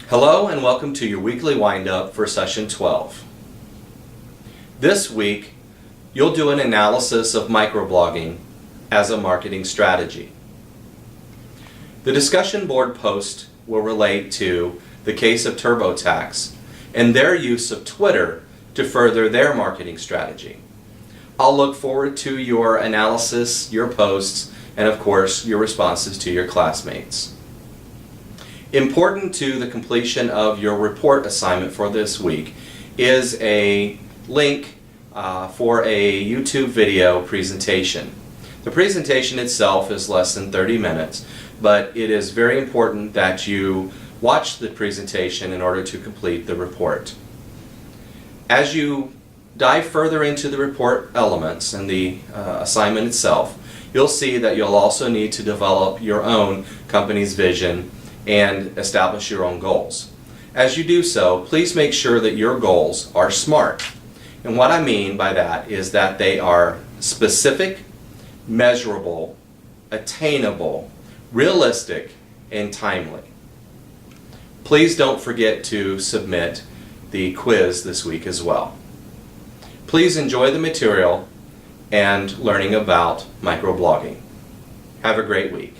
Hello and welcome to your weekly wind-up for session 12. This week, you'll do an analysis of microblogging as a marketing strategy. The discussion board post will relate to the case of TurboTax and their use of Twitter to further their marketing strategy. I'll look forward to your analysis, your posts, and of course, your responses to your classmates. Important to the completion of your report assignment for this week is a link for a YouTube video presentation. The presentation itself is less than 30 minutes, but it is very important that you watch the presentation in order to complete the report. As you dive further into the report elements and the assignment itself, you'll see that you'll also need to develop your own company's vision and establish your own goals. As you do so, please make sure that your goals are SMART. And what I mean by that is that they are specific, measurable, attainable, realistic, and timely. Please don't forget to submit the quiz this week as well. Please enjoy the material and learning about microblogging. Have a great week.